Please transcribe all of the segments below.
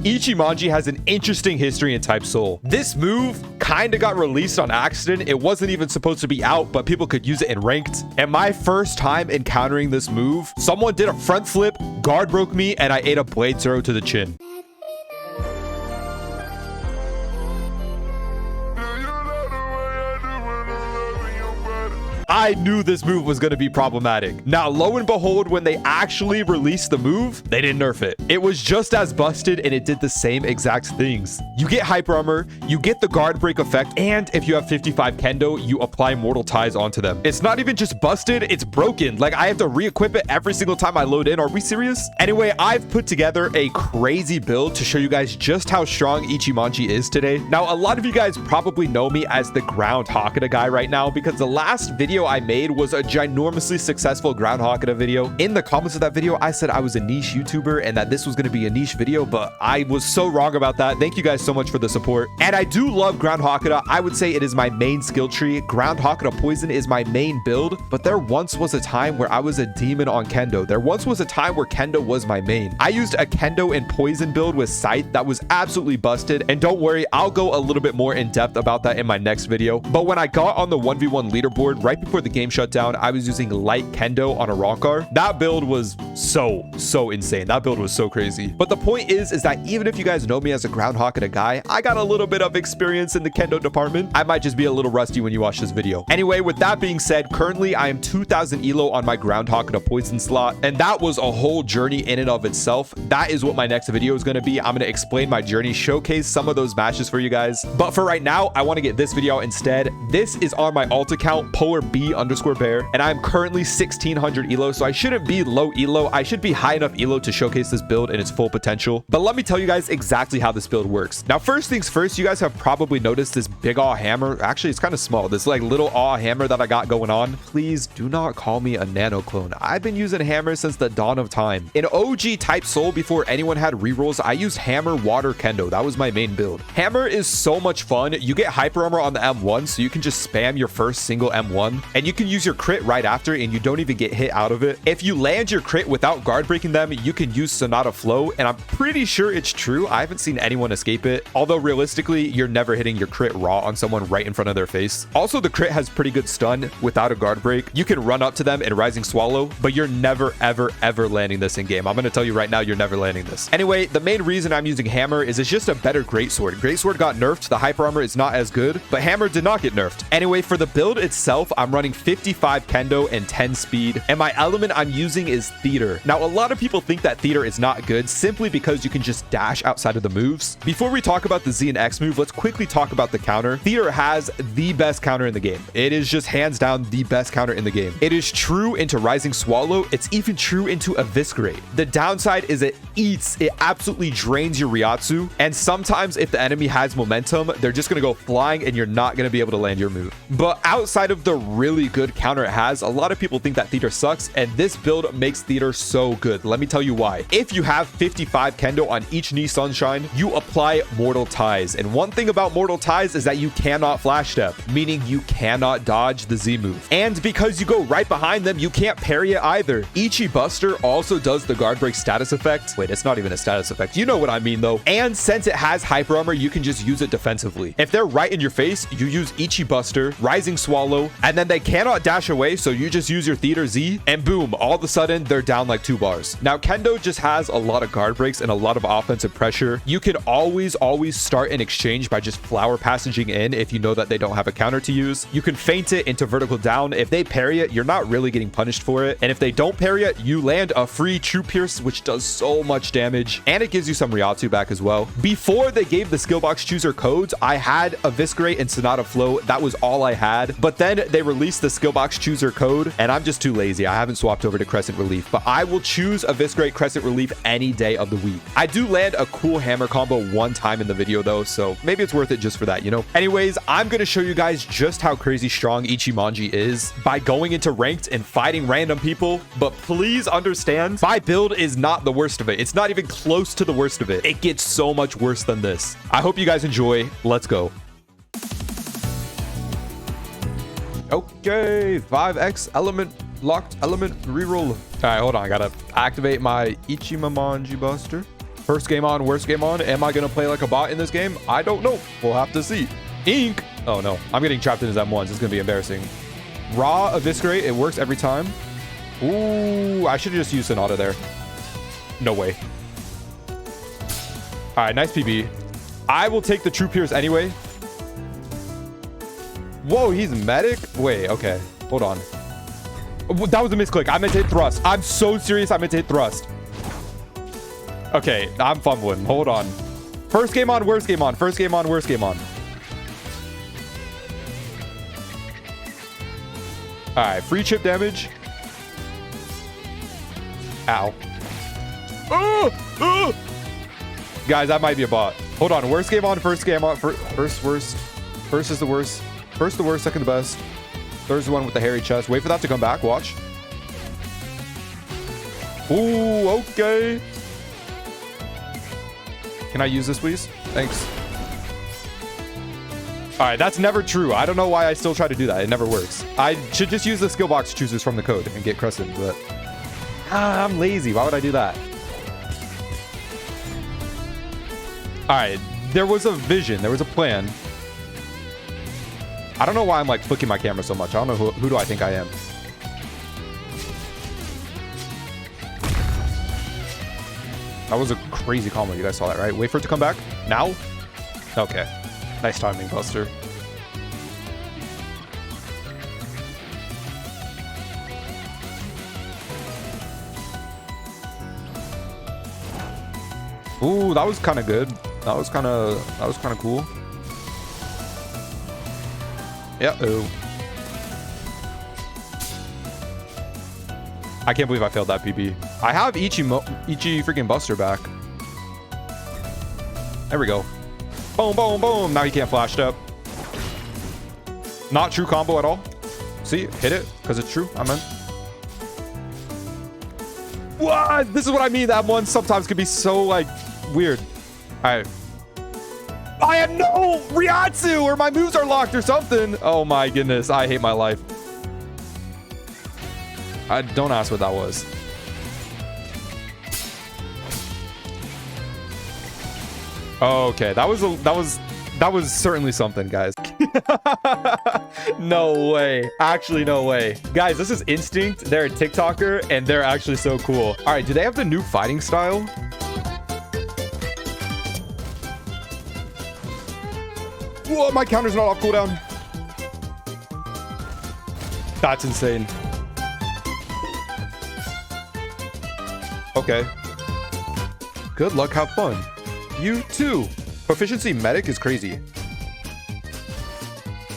Ichimonji has an interesting history in Type Soul. This move kinda got released on accident. It wasn't even supposed to be out, but people could use it in ranked. And my first time encountering this move, someone did a front flip, guard broke me, and I ate a blade throw to the chin. I knew this move was going to be problematic. Now, lo and behold, when they actually released the move, they didn't nerf it. It was just as busted, and it did the same exact things. You get hyper armor, you get the guard break effect, and if you have 55 kendo, you apply mortal ties onto them. It's not even just busted, it's broken. Like, I have to re-equip it every single time I load in. Are we serious? Anyway, I've put together a crazy build to show you guys just how strong Ichimonji is today. Now, a lot of you guys probably know me as the ground Hakata guy right now, because the last video I made was a ginormously successful ground Hakata video. In the comments of that video, I said I was a niche YouTuber and that this was going to be a niche video, but I was so wrong about that. Thank you guys so much for the support. And I do love ground Hakata. I would say it is my main skill tree. Ground Hakata Poison is my main build, but there once was a time where I was a demon on Kendo. There once was a time where Kendo was my main. I used a Kendo and Poison build with Scythe that was absolutely busted. And don't worry, I'll go a little bit more in depth about that in my next video. But when I got on the 1v1 leaderboard right before the game shut down, I was using light Kendo on a Ronkar. That build was so insane. That build was so crazy. But the point is that even if you guys know me as a ground Hakata guy, I got a little bit of experience in the Kendo department. I might just be a little rusty when you watch this video. Anyway, with that being said, currently I am 2000 elo on my ground Hakata Poison slot, and that was a whole journey in and of itself. That is what my next video is going to be. I'm going to explain my journey, showcase some of those matches for you guys. But for right now, I want to get this video out instead. This is on my alt account, polarb_bear, and I'm currently 1600 elo, so I shouldn't be low elo. I should be high enough elo to showcase this build in its full potential. But let me tell you guys exactly how this build works. Now, first things first, you guys have probably noticed this big aw hammer. Actually, it's kind of small. This like little aw hammer that I got going on. Please do not call me a nano clone. I've been using hammer since the dawn of time. In OG Type Soul, before anyone had rerolls, I used hammer water Kendo. That was my main build. Hammer is so much fun. You get hyper armor on the M1, so you can just spam your first single M1, and you can use your crit right after, and you don't even get hit out of it. If you land your crit without guard breaking them, you can use Sonata Flow, and I'm pretty sure it's true. I haven't seen anyone escape it, although realistically, you're never hitting your crit raw on someone right in front of their face. Also, the crit has pretty good stun without a guard break. You can run up to them in Rising Swallow, but you're never, ever landing this in game. I'm going to tell you right now, you're never landing this. Anyway, the main reason I'm using Hammer is it's just a better Greatsword. Greatsword got nerfed. The hyper armor is not as good, but Hammer did not get nerfed. Anyway, for the build itself, I'm running 55 Kendo and 10 speed, and my element I'm using is Theater. Now, a lot of people think that Theater is not good simply because you can just dash outside of the moves. Before we talk about the Z and X move, let's quickly talk about the counter. Theater has the best counter in the game. It is just hands down the best counter in the game. It is true into Rising Swallow. It's even true into Eviscerate. The downside is it absolutely drains your Ryatsu, and sometimes if the enemy has momentum, they're just gonna go flying and you're not gonna be able to land your move. But outside of the really good counter it has, a lot of people think that Theater sucks, and this build makes Theater so good. Let me tell you why. If you have 55 Kendo on each knee Sunshine, you apply Mortal Ties, and one thing about Mortal Ties is that you cannot flash step, meaning you cannot dodge the Z move. And because you go right behind them, you can't parry it either. Ichi Buster also does the guard break status effect. Wait, it's not even a status effect. You know what I mean though. And since it has hyper armor, you can just use it defensively. If they're right in your face, you use Ichi Buster, Rising Swallow, and then they cannot dash away, so you just use your Theater Z, and boom, all of a sudden they're down like 2 bars. Now, Kendo just has a lot of guard breaks and a lot of offensive pressure. You can always start an exchange by just flower passaging in if you know that they don't have a counter to use. You can feint it into vertical down. If they parry it, you're not really getting punished for it. And if they don't parry it, you land a free True Pierce, which does so much damage, and it gives you some Ryatsu back as well. Before they gave the skill box chooser codes, I had Eviscerate and Sonata Flow. That was all I had. But then they released the skill box chooser code, and I'm just too lazy. I haven't swapped over to Crescent Relief, but I will choose Eviscerate Crescent Relief any day of the week. I do land a cool hammer combo one time in the video though, so maybe it's worth it just for that, you know? Anyways, I'm going to show you guys just how crazy strong Ichimonji is by going into ranked and fighting random people. But please understand, my build is not the worst of it. It's not even close to the worst of it. It gets so much worse than this. I hope you guys enjoy. Let's go. Okay, 5x element locked element reroll. All right, hold on. I gotta activate my Ichimonji Buster. First game on, worst game on. Am I going to play like a bot in this game? I don't know. We'll have to see. Ink. Oh, no. I'm getting trapped in his M1s. It's going to be embarrassing. Raw Eviscerate. It works every time. Ooh, I should have just used Sonata there. No way. All right, nice PB. I will take the True Pierce anyway. Whoa, he's medic? Wait, okay. Hold on. That was a misclick. I meant to hit thrust. I'm so serious. I meant to hit thrust. Okay, I'm fumbling. Hold on. First game on, worst game on. First game on, worst game on. All right, free chip damage. Ow. Guys, that might be a bot. Hold on. Worst game on, first game on. First worst. First is the worst. First the worst, second the best. Third's the one with the hairy chest. Wait for that to come back. Watch. Ooh, okay. Can I use this, please? Thanks. All right, that's never true. I don't know why I still try to do that. It never works. I should just use the skill box choosers from the code and get Crescent, but I'm lazy. Why would I do that? All right, there was a vision. There was a plan. I don't know why I'm like flicking my camera so much. I don't know who do I think I am. That was a crazy combo. You guys saw that, right? Wait for it to come back. Now? Okay. Nice timing, Buster. Ooh, that was kind of good. That was kind of cool. Yeah. Oh. I can't believe I failed that PB. I have Ichi freaking Buster back. There we go. Boom, boom, boom. Now he can't flash step. Not true combo at all. See, hit it because it's true. I meant. What? This is what I mean. That one sometimes can be so like weird. All right. I have no Ryatsu or my moves are locked or something. Oh my goodness. I hate my life. I don't ask what that was. Okay, that was certainly something, guys. No way. Actually, no way. Guys, this is Instinct. They're a TikToker and they're actually so cool. All right, do they have the new fighting style? Whoa, my counter's not off cooldown. That's insane. Okay. Good luck, have fun. You too. Proficiency medic is crazy.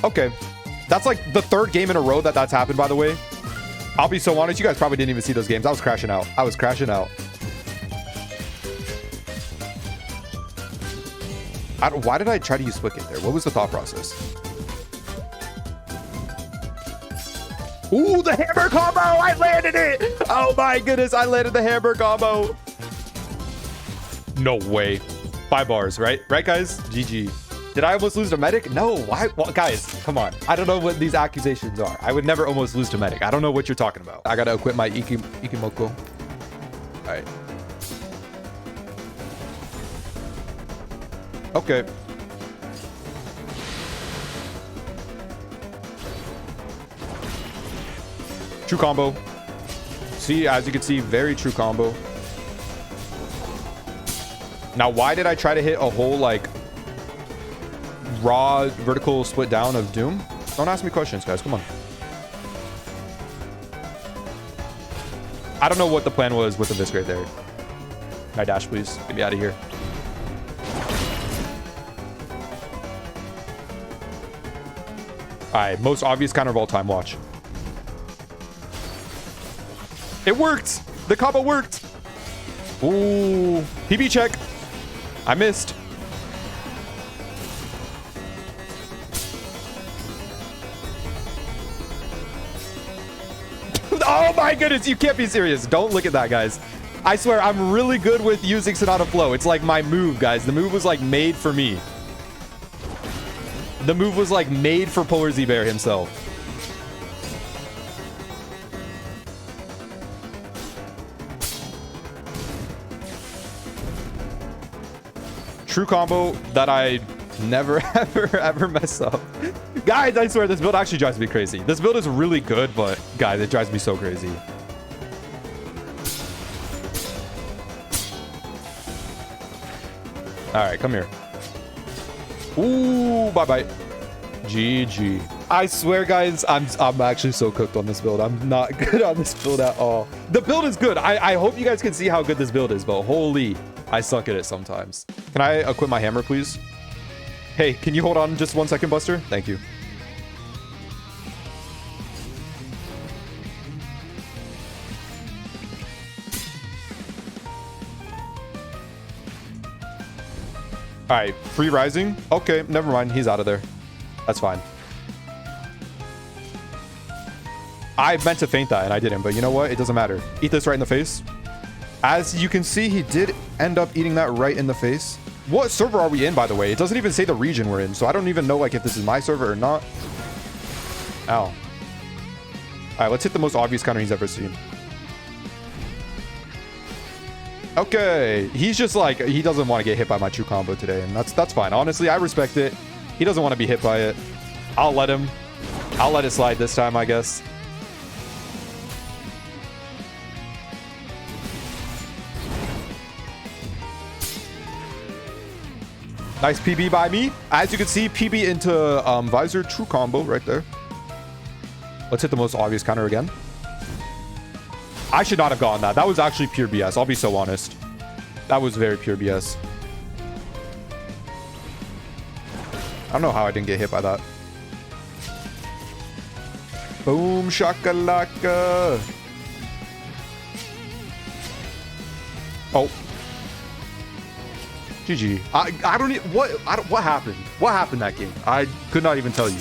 Okay. That's like the third game in a row that's happened, by the way. I'll be so honest, you guys probably didn't even see those games. I was crashing out. Why did I try to use Flicken there? What was the thought process? Ooh, the hammer combo! I landed it! Oh my goodness, I landed the hammer combo. No way. 5 bars, right? Right, guys? GG. Did I almost lose to medic? No. Why? Well, guys, come on. I don't know what these accusations are. I would never almost lose to medic. I don't know what you're talking about. I gotta equip my Ikimoko. All right. Okay. True combo. See, as you can see, very true combo. Now, why did I try to hit a whole, like, raw vertical split down of Doom? Don't ask me questions, guys. Come on. I don't know what the plan was with the Visc right there. My dash, please. Get me out of here. All right, most obvious counter of all time. Watch. It worked. The combo worked. Ooh, PB check. I missed. Oh my goodness, you can't be serious. Don't look at that, guys. I swear, I'm really good with using Sonata Flow. It's like my move, guys. The move was like made for me. The move was like made for Polar Z Bear himself. true combo that I never, ever mess up. Guys, I swear this build actually drives me crazy. This build is really good, but guys, it drives me so crazy. All right, come here. Ooh, bye-bye. GG. I swear, guys, I'm actually so cooked on this build. I'm not good on this build at all. The build is good. I hope you guys can see how good this build is, but holy, I suck at it sometimes. Can I equip my hammer, please? Hey, can you hold on just 1 second, Buster? Thank you. All right, free rising. Okay, never mind. He's out of there. That's fine. I meant to feint that and I didn't, but you know what? It doesn't matter. Eat this right in the face. As you can see, he did end up eating that right in the face. What server are we in, by the way? It doesn't even say the region we're in, so I don't even know like if this is my server or not. Ow. All right, let's hit the most obvious counter he's ever seen. Okay, he's just like, he doesn't want to get hit by my true combo today, and that's fine. Honestly, I respect it. He doesn't want to be hit by it. I'll let him. I'll let it slide this time, I guess. Nice PB by me. As you can see, PB into visor true combo right there. Let's hit the most obvious counter again. I should not have gotten that. That was actually pure BS. I'll be so honest. That was very pure BS. I don't know how I didn't get hit by that. Boom shakalaka. Oh. GG. I don't what happened? What happened that game? I could not even tell you.